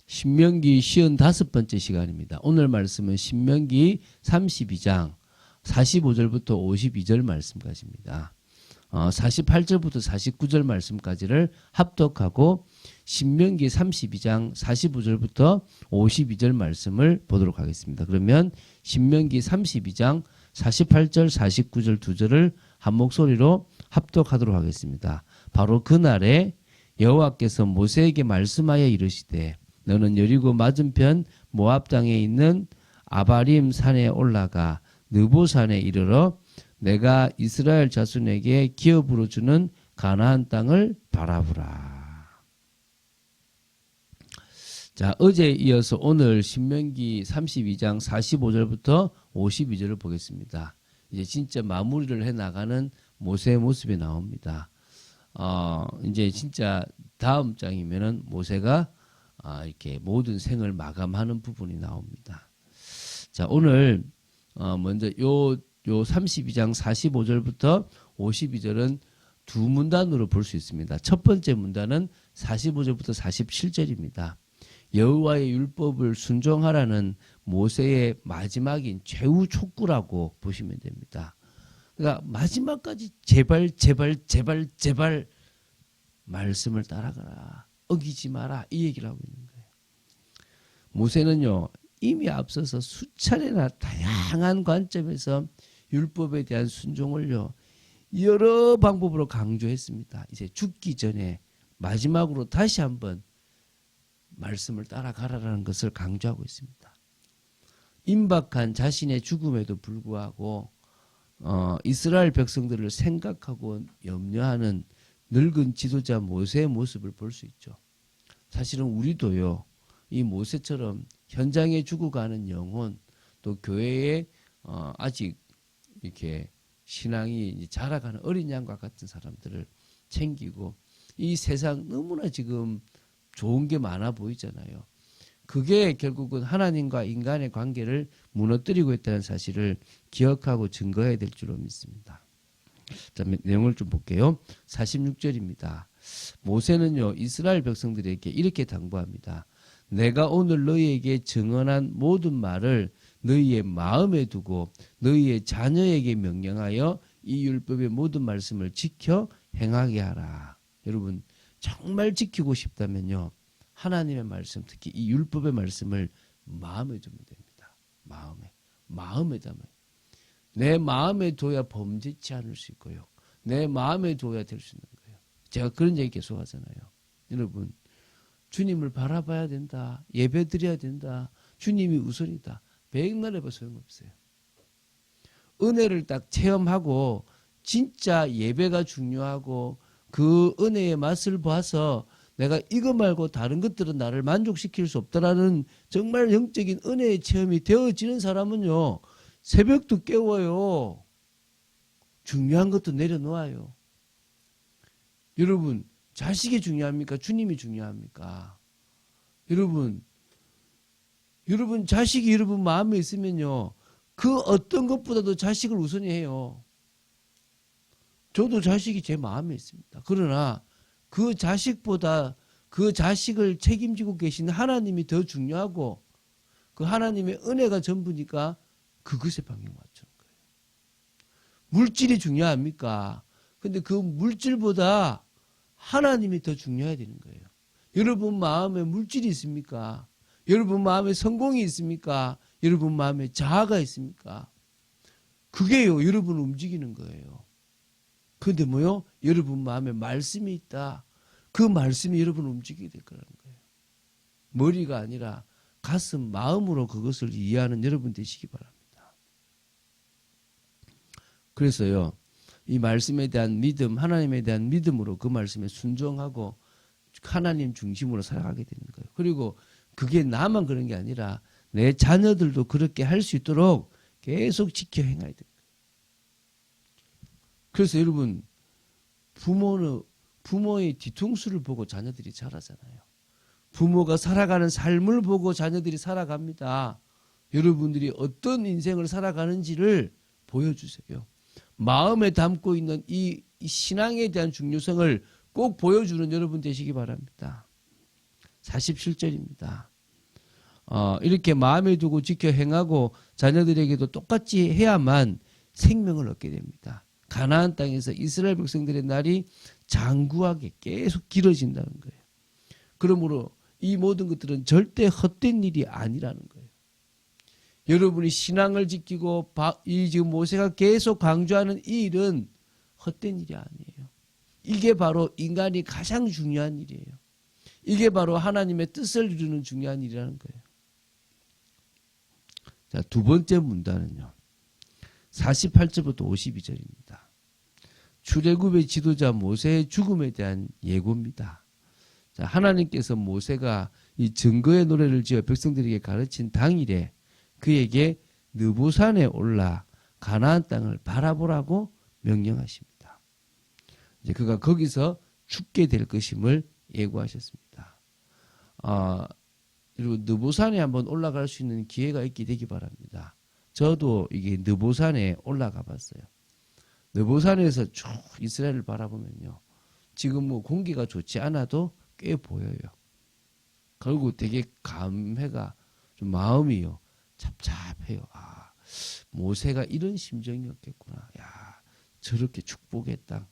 신명기 55번째 시간입니다. 오늘 말씀은 신명기 32장 45절부터 52절 말씀까지입니다. 48절부터 49절 말씀까지를 합독하고 신명기 32장 45절부터 52절 말씀을 보도록 하겠습니다. 그러면 신명기 32장 48절 49절 두 절을 한 목소리로 합독하도록 하겠습니다. 바로 그날에 여호와께서 모세에게 말씀하여 이르시되 너는 여리고 맞은편 모압 땅에 있는 아바림 산에 올라가 느보산에 이르러 내가 이스라엘 자손에게 기업으로 주는 가나안 땅을 바라보라. 자, 어제에 이어서 오늘 신명기 32장 45절부터 52절을 보겠습니다. 이제 진짜 마무리를 해 나가는 모세의 모습이 나옵니다. 이제 진짜 다음 장이면은 모세가 이렇게 모든 생을 마감하는 부분이 나옵니다. 자, 오늘 먼저 요 32장 45절부터 52절은 두 문단으로 볼 수 있습니다. 첫 번째 문단은 45절부터 47절입니다. 여호와의 율법을 순종하라는 모세의 마지막인 최후 촉구라고 보시면 됩니다. 그러니까 마지막까지 제발 말씀을 따라가라. 어기지 마라. 이 얘기를 하고 있는 거예요. 모세는요, 이미 앞서서 수차례나 다양한 관점에서 율법에 대한 순종을요, 여러 방법으로 강조했습니다. 이제 죽기 전에 마지막으로 다시 한번 말씀을 따라가라라는 것을 강조하고 있습니다. 임박한 자신의 죽음에도 불구하고 이스라엘 백성들을 생각하고 염려하는 늙은 지도자 모세의 모습을 볼 수 있죠. 사실은 우리도요, 이 모세처럼 현장에 죽어가는 영혼, 또 교회에 아직 이렇게 신앙이 자라가는 어린 양과 같은 사람들을 챙기고, 이 세상 너무나 지금 좋은 게 많아 보이잖아요. 그게 결국은 하나님과 인간의 관계를 무너뜨리고 있다는 사실을 기억하고 증거해야 될 줄로 믿습니다. 자, 내용을 좀 볼게요. 46절입니다. 모세는요, 이스라엘 백성들에게 이렇게 당부합니다. 내가 오늘 너희에게 증언한 모든 말을 너희의 마음에 두고 너희의 자녀에게 명령하여 이 율법의 모든 말씀을 지켜 행하게 하라. 여러분, 정말 지키고 싶다면요, 하나님의 말씀, 특히 이 율법의 말씀을 마음에 두면 됩니다. 마음에 담아요. 내 마음에 둬야 범죄치 않을 수 있고요, 내 마음에 둬야 될 수 있는 거예요. 제가 그런 얘기 계속 하잖아요. 여러분, 주님을 바라봐야 된다, 예배 드려야 된다, 주님이 우선이다. 백날 해봐 소용없어요. 은혜를 딱 체험하고 진짜 예배가 중요하고 그 은혜의 맛을 봐서 내가 이거 말고 다른 것들은 나를 만족시킬 수 없다라는 정말 영적인 은혜의 체험이 되어지는 사람은요, 새벽도 깨워요. 중요한 것도 내려놓아요. 여러분, 자식이 중요합니까? 주님이 중요합니까? 여러분 자식이 여러분 마음에 있으면요, 그 어떤 것보다도 자식을 우선히 해요. 저도 자식이 제 마음에 있습니다. 그러나 그 자식보다 그 자식을 책임지고 계신 하나님이 더 중요하고 그 하나님의 은혜가 전부니까 그것에 방향 맞추는 거예요. 물질이 중요합니까? 근데 그 물질보다 하나님이 더 중요해야 되는 거예요. 여러분 마음에 물질이 있습니까? 여러분 마음에 성공이 있습니까? 여러분 마음에 자아가 있습니까? 그게요, 여러분을 움직이는 거예요. 그런데 뭐요? 여러분 마음에 말씀이 있다. 그 말씀이 여러분을 움직이게 될 거라는 거예요. 머리가 아니라 가슴, 마음으로 그것을 이해하는 여러분 되시기 바랍니다. 그래서요, 이 말씀에 대한 믿음, 하나님에 대한 믿음으로 그 말씀에 순종하고 하나님 중심으로 살아가게 되는 거예요. 그리고 그게 나만 그런 게 아니라 내 자녀들도 그렇게 할 수 있도록 계속 지켜 행해야 돼요. 그래서 여러분, 부모의 뒤통수를 보고 자녀들이 자라잖아요. 부모가 살아가는 삶을 보고 자녀들이 살아갑니다. 여러분들이 어떤 인생을 살아가는지를 보여주세요. 마음에 담고 있는 이 신앙에 대한 중요성을 꼭 보여주는 여러분 되시기 바랍니다. 47절입니다. 이렇게 마음에 두고 지켜 행하고 자녀들에게도 똑같이 해야만 생명을 얻게 됩니다. 가나안 땅에서 이스라엘 백성들의 날이 장구하게 계속 길어진다는 거예요. 그러므로 이 모든 것들은 절대 헛된 일이 아니라는 거예요. 여러분이 신앙을 지키고 이 지금 모세가 계속 강조하는 이 일은 헛된 일이 아니에요. 이게 바로 인간이 가장 중요한 일이에요. 이게 바로 하나님의 뜻을 이루는 중요한 일이라는 거예요. 자, 두 번째 문단은요. 48절부터 52절입니다. 출애굽의 지도자 모세의 죽음에 대한 예고입니다. 자, 하나님께서 모세가 이 증거의 노래를 지어 백성들에게 가르친 당일에 그에게 느보산에 올라 가나안 땅을 바라보라고 명령하십니다. 이제 그가 거기서 죽게 될 것임을 예고하셨습니다. 그리고 느보산에 한번 올라갈 수 있는 기회가 있게 되기 바랍니다. 저도 이게 느보산에 올라가 봤어요. 느보산에서 쭉 이스라엘을 바라보면요. 지금 뭐 공기가 좋지 않아도 꽤 보여요. 그리고 되게 감회가 좀 마음이요. 잡잡해요. 아, 모세가 이런 심정이었겠구나. 야, 저렇게 축복의 땅.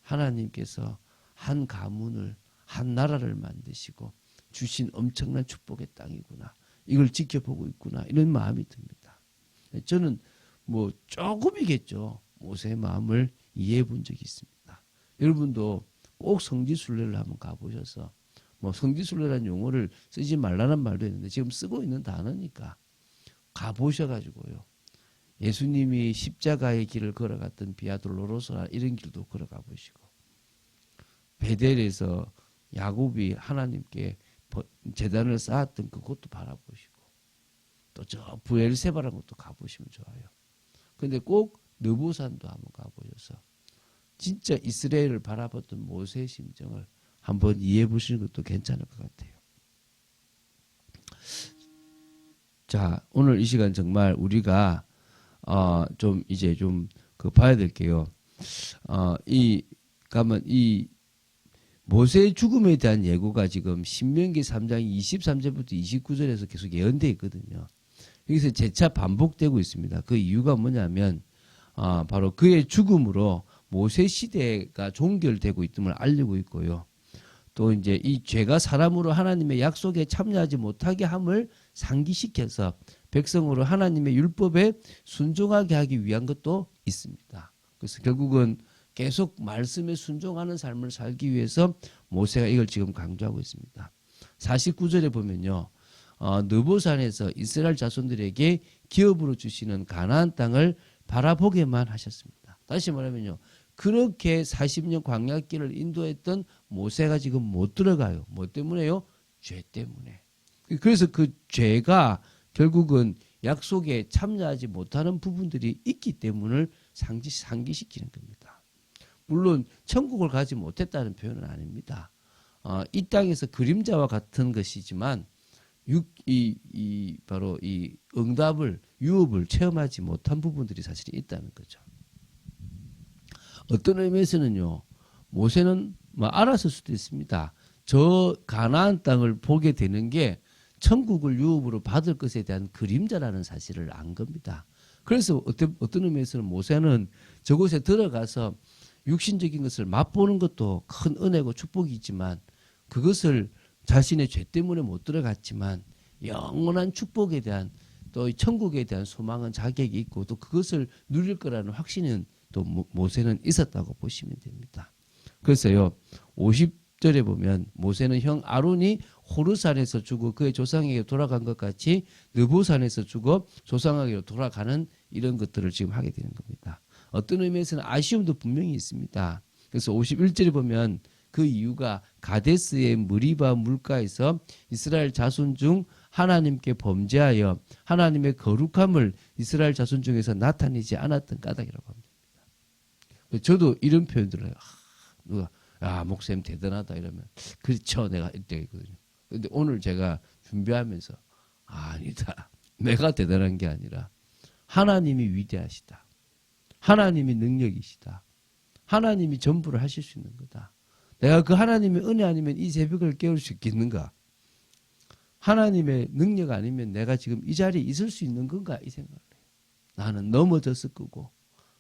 하나님께서 한 가문을, 한 나라를 만드시고 주신 엄청난 축복의 땅이구나. 이걸 지켜보고 있구나. 이런 마음이 듭니다. 저는 뭐 조금이겠죠. 모세의 마음을 이해해 본 적이 있습니다. 여러분도 꼭 성지순례를 한번 가보셔서 뭐 성지순례라는 용어를 쓰지 말라는 말도 있는데 지금 쓰고 있는 단어니까 가보셔가지고요. 예수님이 십자가의 길을 걸어갔던 비아돌로로스라 이런 길도 걸어가 보시고 베델에서 야곱이 하나님께 제단을 쌓았던 그곳도 바라보시고 또 저 부엘세바라는 것도 가보시면 좋아요. 근데 꼭 느보산도 한번 가보셔서 진짜 이스라엘을 바라봤던 모세의 심정을 한번 이해해 보시는 것도 괜찮을 것 같아요. 자, 오늘 이 시간 정말 우리가 좀 이제 좀 그 봐야 될게요. 가면 이 모세의 죽음에 대한 예고가 지금 신명기 3장 23절부터 29절에서 계속 예언되어 있거든요. 여기서 재차 반복되고 있습니다. 그 이유가 뭐냐면 바로 그의 죽음으로 모세 시대가 종결되고 있음을 알리고 있고요. 또 이제 이 죄가 사람으로 하나님의 약속에 참여하지 못하게 함을 상기시켜서 백성으로 하나님의 율법에 순종하게 하기 위한 것도 있습니다. 그래서 결국은 계속 말씀에 순종하는 삶을 살기 위해서 모세가 이걸 지금 강조하고 있습니다. 49절에 보면요. 느보산에서 이스라엘 자손들에게 기업으로 주시는 가나안 땅을 바라보게만 하셨습니다. 다시 말하면요. 그렇게 40년 광야길을 인도했던 모세가 지금 못 들어가요. 뭐 때문에요? 죄 때문에. 그래서 그 죄가 결국은 약속에 참여하지 못하는 부분들이 있기 때문을 상기시키는 겁니다. 물론 천국을 가지 못했다는 표현은 아닙니다. 이 땅에서 그림자와 같은 것이지만 바로 이 응답을 유업을 체험하지 못한 부분들이 사실 있다는 거죠. 어떤 의미에서는요. 모세는 뭐 알았을 수도 있습니다. 저 가나안 땅을 보게 되는 게 천국을 유업으로 받을 것에 대한 그림자라는 사실을 안 겁니다. 그래서 어떤 의미에서는 모세는 저곳에 들어가서 육신적인 것을 맛보는 것도 큰 은혜고 축복이지만 그것을 자신의 죄 때문에 못 들어갔지만 영원한 축복에 대한 또 천국에 대한 소망은 자격이 있고 또 그것을 누릴 거라는 확신은 또 모세는 있었다고 보시면 됩니다. 그래서요 50절에 보면 모세는 형 아론이 호르산에서 죽어 그의 조상에게 돌아간 것 같이 느보산에서 죽어 조상에게 돌아가는 이런 것들을 지금 하게 되는 겁니다. 어떤 의미에서는 아쉬움도 분명히 있습니다. 그래서 51절에 보면 그 이유가 가데스의 무리바 물가에서 이스라엘 자손 중 하나님께 범죄하여 하나님의 거룩함을 이스라엘 자손 중에서 나타내지 않았던 까닭이라고 합니다. 저도 이런 표현들을 해요. 누가 야 목사님 대단하다 이러면 그렇죠 내가 이때 있거든요. 근데 오늘 제가 준비하면서 아니다. 내가 대단한 게 아니라 하나님이 위대하시다. 하나님이 능력이시다. 하나님이 전부를 하실 수 있는 거다. 내가 그 하나님의 은혜 아니면 이 새벽을 깨울 수 있겠는가? 하나님의 능력 아니면 내가 지금 이 자리에 있을 수 있는 건가 이 생각을 해요. 나는 넘어졌을 거고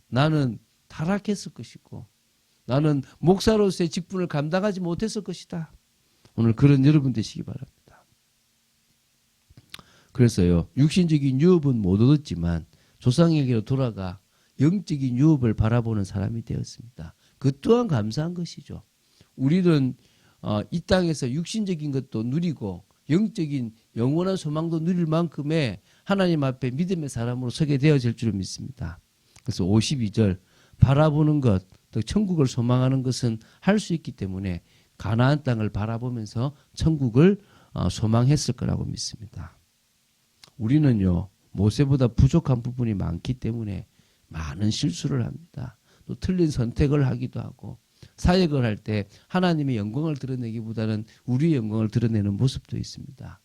나는 타락했을 것이고 나는 목사로서의 직분을 감당하지 못했을 것이다. 오늘 그런 여러분 되시기 바랍니다. 그래서요. 육신적인 유업은 못 얻었지만 조상에게로 돌아가 영적인 유업을 바라보는 사람이 되었습니다. 그 또한 감사한 것이죠. 우리는 이 땅에서 육신적인 것도 누리고 영적인 영원한 소망도 누릴 만큼의 하나님 앞에 믿음의 사람으로 서게 되어질 줄 믿습니다. 그래서 52절 바라보는 것, 또 천국을 소망하는 것은 할 수 있기 때문에 가나안 땅을 바라보면서 천국을 소망했을 거라고 믿습니다. 우리는요 모세보다 부족한 부분이 많기 때문에 많은 실수를 합니다. 또 틀린 선택을 하기도 하고 사역을 할 때 하나님의 영광을 드러내기보다는 우리의 영광을 드러내는 모습도 있습니다.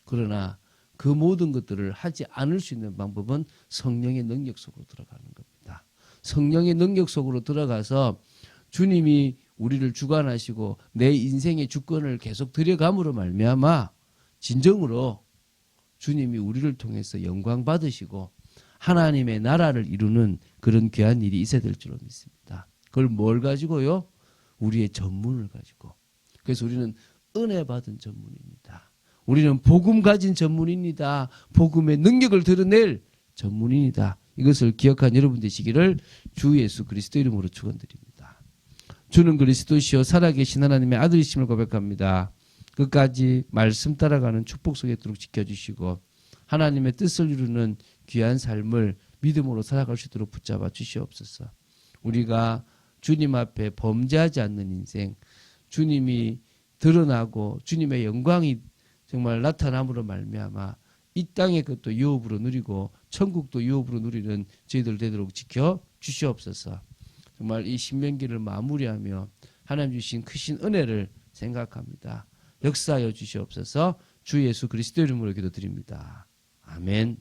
그러나 그 모든 것들을 하지 않을 수 있는 방법은 성령의 능력 속으로 들어가는 겁니다. 성령의 능력 속으로 들어가서 주님이 우리를 주관하시고 내 인생의 주권을 계속 들여감으로 말미암아 진정으로 주님이 우리를 통해서 영광 받으시고 하나님의 나라를 이루는 그런 귀한 일이 있어야 될 줄로 믿습니다. 그걸 뭘 가지고요? 우리의 전문을 가지고. 그래서 우리는 은혜 받은 전문입니다. 우리는 복음 가진 전문입니다. 복음의 능력을 드러낼 전문입니다. 이것을 기억한 여러분 되시기를 주 예수 그리스도 이름으로 축원드립니다. 주는 그리스도시요 살아계신 하나님의 아들이심을 고백합니다. 끝까지 말씀 따라가는 축복 속에 있도록 지켜주시고 하나님의 뜻을 이루는 귀한 삶을 믿음으로 살아갈 수 있도록 붙잡아 주시옵소서. 우리가 주님 앞에 범죄하지 않는 인생, 주님이 드러나고 주님의 영광이 정말 나타남으로 말미암아 이 땅의 것도 유업으로 누리고 천국도 유업으로 누리는 저희들 되도록 지켜 주시옵소서. 정말 이 신명기를 마무리하며 하나님 주신 크신 은혜를 생각합니다. 역사하여 주시옵소서. 주 예수 그리스도 이름으로 기도드립니다. 아멘.